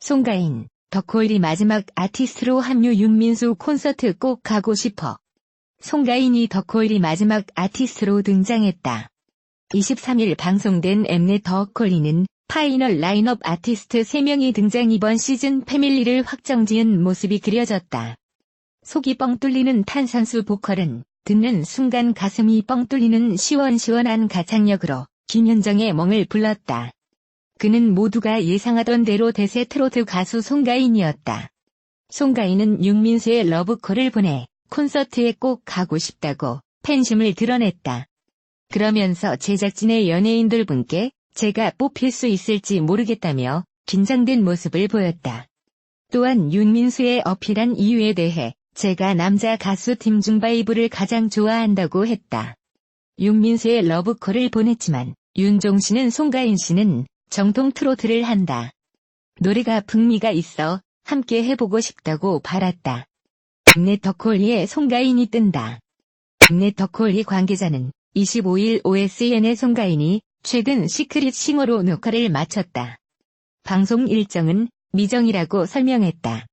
송가인, 더콜리 마지막 아티스트로 합류. 윤민수 콘서트 꼭 가고 싶어. 송가인이 더콜리 마지막 아티스트로 등장했다. 23일 방송된 엠넷 더콜리는 파이널 라인업 아티스트 3명이 등장. 이번 시즌 패밀리를 확정지은 모습이 그려졌다. 속이 뻥 뚫리는 탄산수 보컬은 듣는 순간 가슴이 뻥 뚫리는 시원시원한 가창력으로 김현정의 멍을 불렀다. 그는 모두가 예상하던 대로 대세 트로트 가수 송가인이었다. 송가인은 윤민수의 러브콜을 보내 콘서트에 꼭 가고 싶다고 팬심을 드러냈다. 그러면서 제작진의 연예인들 분께 제가 뽑힐 수 있을지 모르겠다며 긴장된 모습을 보였다. 또한 윤민수의 어필한 이유에 대해 제가 남자 가수 팀중바이브를 가장 좋아한다고 했다. 윤민수의 러브콜을 보냈지만 윤종신은 송가인 씨는 정통 트로트를 한다. 노래가 풍미가 있어 함께 해보고 싶다고 발았다. 엠넷 더콜리에 송가인이 뜬다. 엠넷 더콜리 관계자는 25일 OSN의 송가인이 최근 시크릿 싱어로 녹화를 마쳤다. 방송 일정은 미정이라고 설명했다.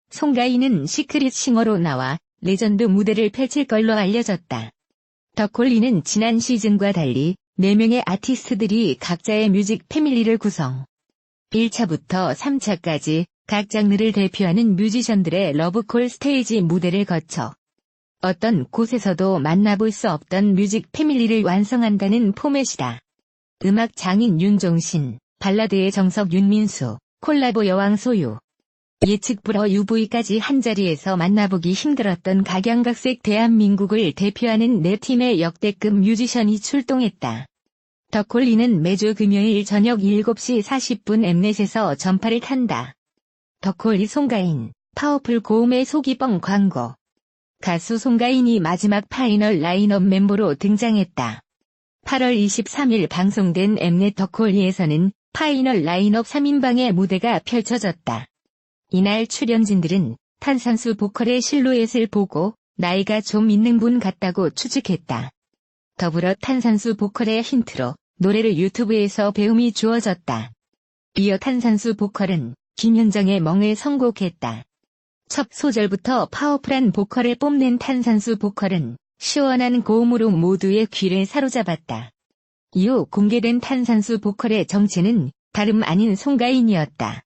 송가인은 시크릿 싱어로 나와 레전드 무대를 펼칠 걸로 알려졌다. 더콜리는 지난 시즌과 달리 4명의 아티스트들이 각자의 뮤직 패밀리를 구성. 1차부터 3차까지 각 장르를 대표하는 뮤지션들의 러브콜 스테이지 무대를 거쳐 어떤 곳에서도 만나볼 수 없던 뮤직 패밀리를 완성한다는 포맷이다. 음악 장인 윤종신, 발라드의 정석 윤민수, 콜라보 여왕 소유. 예측 불허 UV까지 한자리에서 만나보기 힘들었던 각양각색 대한민국을 대표하는 4팀의 역대급 뮤지션이 출동했다. 더콜리는 매주 금요일 저녁 7시 40분 엠넷에서 전파를 탄다. 더콜리 송가인, 파워풀 고음의 속이 뻥 광고. 가수 송가인이 마지막 파이널 라인업 멤버로 등장했다. 8월 23일 방송된 엠넷 더콜리에서는 파이널 라인업 3인방의 무대가 펼쳐졌다. 이날 출연진들은 탄산수 보컬의 실루엣을 보고 나이가 좀 있는 분 같다고 추측했다. 더불어 탄산수 보컬의 힌트로 노래를 유튜브에서 배움이 주어졌다. 이어 탄산수 보컬은 김현정의 멍을 선곡했다. 첫 소절부터 파워풀한 보컬을 뽐낸 탄산수 보컬은 시원한 고음으로 모두의 귀를 사로잡았다. 이후 공개된 탄산수 보컬의 정체는 다름 아닌 송가인이었다.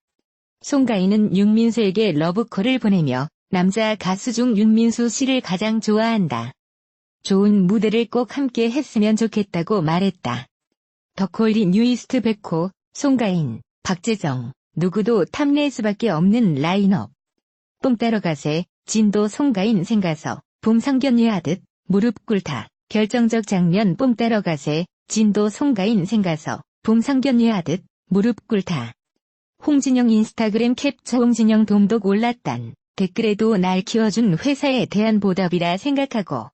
송가인은 윤민수에게 러브콜을 보내며 남자 가수 중 윤민수 씨를 가장 좋아한다. 좋은 무대를 꼭 함께 했으면 좋겠다고 말했다. 더콜리 뉴이스트 백호, 송가인, 박재정, 누구도 탐낼 수밖에 없는 라인업. 뽕 따러 가세, 진도 송가인 생가서, 봄 상견례하듯, 무릎 꿇다, 결정적 장면. 뽕 따러 가세, 진도 송가인 생가서, 봄 상견례하듯, 무릎 꿇다. 홍진영 인스타그램 캡처. 홍진영 돈독 올랐단. 댓글에도 날 키워준 회사에 대한 보답이라 생각하고.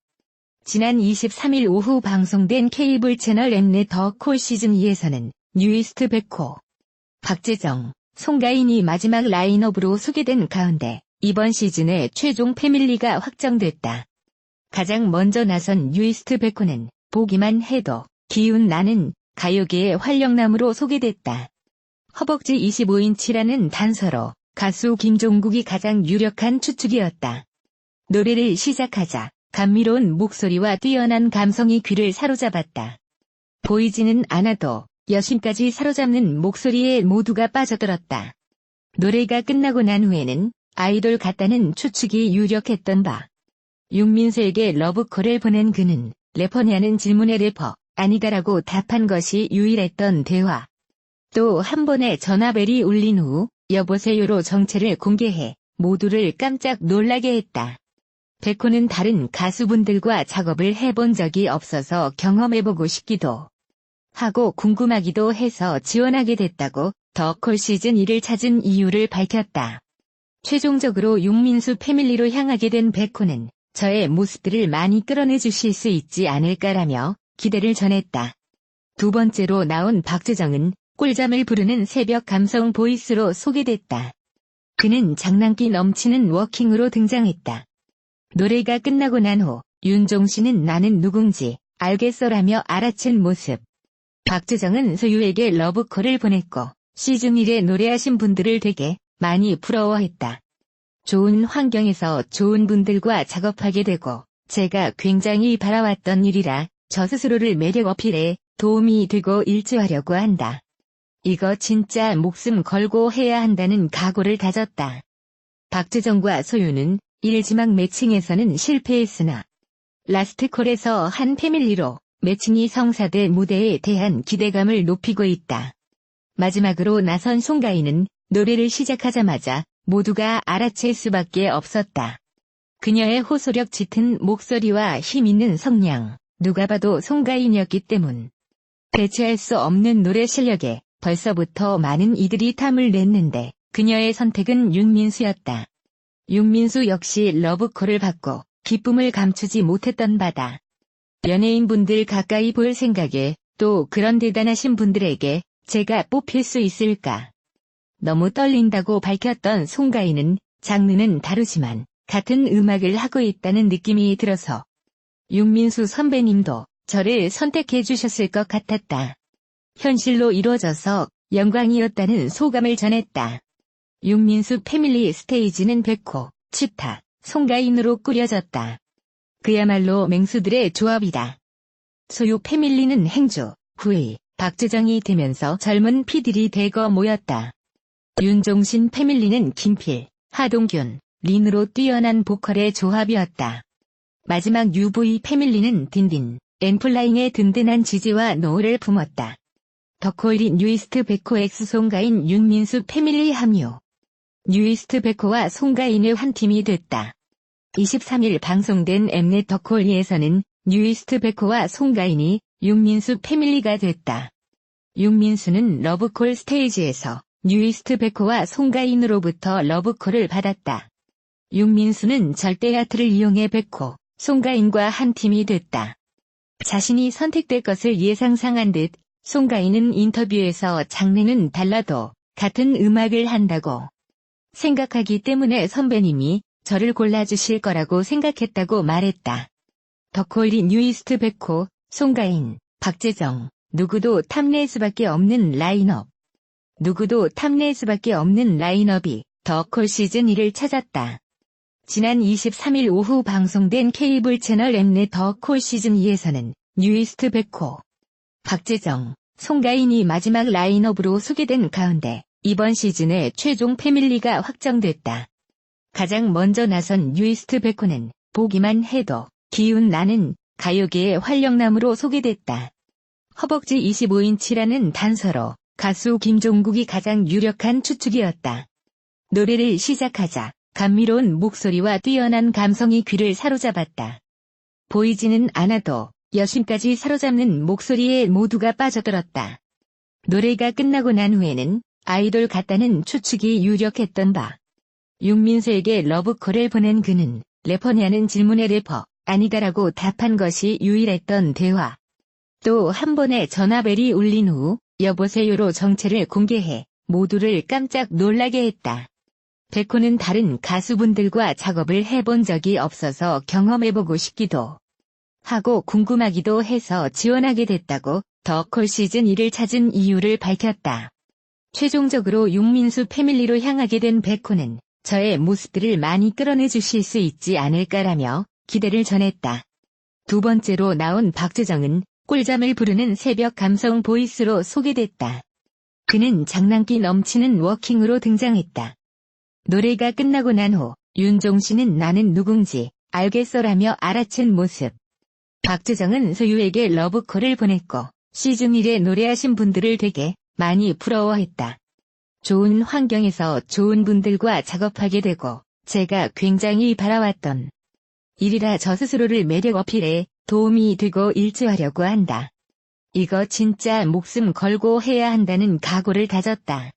지난 23일 오후 방송된 케이블 채널 엠넷 더콜 시즌2에서는 뉴이스트 백호, 박재정, 송가인이 마지막 라인업으로 소개된 가운데 이번 시즌의 최종 패밀리가 확정됐다. 가장 먼저 나선 뉴이스트 백호는 보기만 해도 기운 나는 가요계의 활력남으로 소개됐다. 허벅지 25인치라는 단서로 가수 김종국이 가장 유력한 추측이었다. 노래를 시작하자 감미로운 목소리와 뛰어난 감성이 귀를 사로잡았다. 보이지는 않아도 여심까지 사로잡는 목소리에 모두가 빠져들었다. 노래가 끝나고 난 후에는 아이돌 같다는 추측이 유력했던 바. 윤민수에게 러브콜을 보낸 그는 래퍼냐는 질문에 래퍼 아니다라고 답한 것이 유일했던 대화. 또 한 번의 전화벨이 울린 후 여보세요로 정체를 공개해 모두를 깜짝 놀라게 했다. 백호는 다른 가수분들과 작업을 해본 적이 없어서 경험해보고 싶기도 하고 궁금하기도 해서 지원하게 됐다고 더콜 시즌1을 찾은 이유를 밝혔다. 최종적으로 윤민수 패밀리로 향하게 된 백호는 저의 모습들을 많이 끌어내 주실 수 있지 않을까라며 기대를 전했다. 두 번째로 나온 박재정은 꿀잠을 부르는 새벽 감성 보이스로 소개됐다. 그는 장난기 넘치는 워킹으로 등장했다. 노래가 끝나고 난 후 윤종신은 나는 누군지 알겠어라며 알아챈 모습. 박재정은 소유에게 러브콜을 보냈고 시즌1에 노래하신 분들을 되게 많이 부러워했다. 좋은 환경에서 좋은 분들과 작업하게 되고 제가 굉장히 바라왔던 일이라 저 스스로를 매력 어필에 도움이 되고 일조하려고 한다. 이거 진짜 목숨 걸고 해야 한다는 각오를 다졌다. 박재정과 소유는 1지막 매칭에서는 실패했으나 라스트콜에서 한 패밀리로 매칭이 성사될 무대에 대한 기대감을 높이고 있다. 마지막으로 나선 송가인은 노래를 시작하자마자 모두가 알아챌 수밖에 없었다. 그녀의 호소력 짙은 목소리와 힘있는 성량, 누가 봐도 송가인이었기 때문. 대체할 수 없는 노래 실력에 벌써부터 많은 이들이 탐을 냈는데 그녀의 선택은 윤민수였다. 윤민수 역시 러브콜을 받고 기쁨을 감추지 못했던 바다. 연예인분들 가까이 볼 생각에 또 그런 대단하신 분들에게 제가 뽑힐 수 있을까? 너무 떨린다고 밝혔던 송가인은 장르는 다르지만 같은 음악을 하고 있다는 느낌이 들어서 윤민수 선배님도 저를 선택해 주셨을 것 같았다. 현실로 이루어져서 영광이었다는 소감을 전했다. 윤민수 패밀리 스테이지는 백호, 치타, 송가인으로 꾸려졌다. 그야말로 맹수들의 조합이다. 소유 패밀리는 행주, 후이, 박재정이 되면서 젊은 피들이 대거 모였다. 윤종신 패밀리는 김필, 하동균, 린으로 뛰어난 보컬의 조합이었다. 마지막 UV 패밀리는 딘딘, 엠플라잉의 든든한 지지와 노를 품었다. 덕호일이 뉴이스트 백호 엑스 송가인 윤민수 패밀리 합류. 뉴이스트 백호와 송가인의 한 팀이 됐다. 23일 방송된 엠넷 덕호일에서는 뉴이스트 백호와 송가인이 윤민수 패밀리가 됐다. 윤민수는 러브콜 스테이지에서 뉴이스트 백호와 송가인으로부터 러브콜을 받았다. 윤민수는 절대 하트를 이용해 백호, 송가인과 한 팀이 됐다. 자신이 선택될 것을 예상상한 듯 송가인은 인터뷰에서 장르는 달라도 같은 음악을 한다고 생각하기 때문에 선배님이 저를 골라주실 거라고 생각했다고 말했다. 덕호일이 뉴이스트 백호, 송가인, 박재정, 누구도 탐낼 수밖에 없는 라인업. 누구도 탐낼 수밖에 없는 라인업이 덕콜 시즌1을 찾았다. 지난 23일 오후 방송된 케이블 채널 엠넷 덕콜 시즌2에서는 뉴이스트 백호, 박재정, 송가인이 마지막 라인업으로 소개된 가운데 이번 시즌의 최종 패밀리가 확정됐다. 가장 먼저 나선 뉴이스트 백호는 보기만 해도 기운 나는 가요계의 활력남으로 소개됐다. 허벅지 25인치라는 단서로 가수 김종국이 가장 유력한 추측이었다. 노래를 시작하자 감미로운 목소리와 뛰어난 감성이 귀를 사로잡았다. 보이지는 않아도 여심까지 사로잡는 목소리에 모두가 빠져들었다. 노래가 끝나고 난 후에는 아이돌 같다는 추측이 유력했던 바. 윤민수에게 러브콜을 보낸 그는 래퍼냐는 질문에 래퍼 아니다라고 답한 것이 유일했던 대화. 또 한 번의 전화벨이 울린 후 여보세요로 정체를 공개해 모두를 깜짝 놀라게 했다. 백호는 다른 가수분들과 작업을 해본 적이 없어서 경험해보고 싶기도 하고 궁금하기도 해서 지원하게 됐다고 덕콜 시즌1을 찾은 이유를 밝혔다. 최종적으로 윤민수 패밀리로 향하게 된 백호는 저의 모습들을 많이 끌어내 주실 수 있지 않을까라며 기대를 전했다. 두 번째로 나온 박재정은 꿀잠을 부르는 새벽 감성 보이스로 소개됐다. 그는 장난기 넘치는 워킹으로 등장했다. 노래가 끝나고 난 후 윤종신은 나는 누군지 알겠어라며 알아챈 모습. 박재정은 소유에게 러브콜을 보냈고 시즌1에 노래하신 분들을 되게 많이 부러워했다. 좋은 환경에서 좋은 분들과 작업하게 되고 제가 굉장히 바라왔던 일이라 저 스스로를 매력 어필에 도움이 되고 일조하려고 한다. 이거 진짜 목숨 걸고 해야 한다는 각오를 다졌다.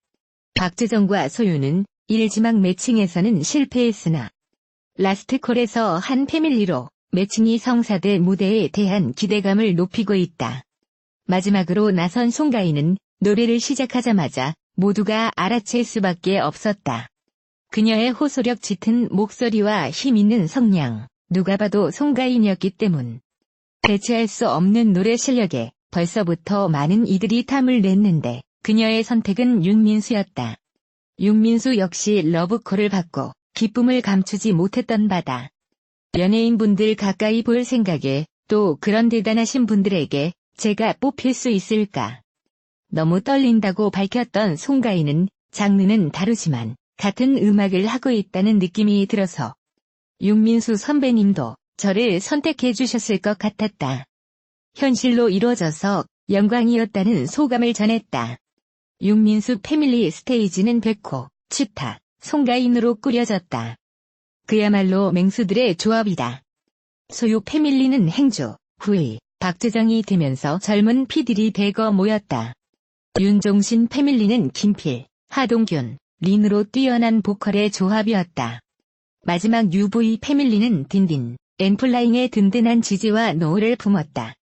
박재정과 소유는 1지막 매칭에서는 실패했으나 라스트콜에서 한 패밀리로 매칭이 성사될 무대에 대한 기대감을 높이고 있다. 마지막으로 나선 송가인은 노래를 시작하자마자 모두가 알아챌 수밖에 없었다. 그녀의 호소력 짙은 목소리와 힘있는 성량, 누가 봐도 송가인이었기 때문. 대체할 수 없는 노래 실력에 벌써부터 많은 이들이 탐을 냈는데 그녀의 선택은 윤민수였다. 윤민수 역시 러브콜을 받고 기쁨을 감추지 못했던 바다. 연예인분들 가까이 볼 생각에 또 그런 대단하신 분들에게 제가 뽑힐 수 있을까? 너무 떨린다고 밝혔던 송가인은 장르는 다르지만 같은 음악을 하고 있다는 느낌이 들어서 윤민수 선배님도 저를 선택해 주셨을 것 같았다. 현실로 이루어져서 영광이었다는 소감을 전했다. 윤민수 패밀리 스테이지는 백호, 치타, 송가인으로 꾸려졌다. 그야말로 맹수들의 조합이다. 소유 패밀리는 행주, 후이, 박재정이 되면서 젊은 피들이 대거 모였다. 윤종신 패밀리는 김필, 하동균, 린으로 뛰어난 보컬의 조합이었다. 마지막 UV 패밀리는 딘딘, 엔플라잉의 든든한 지지와 노을을 품었다.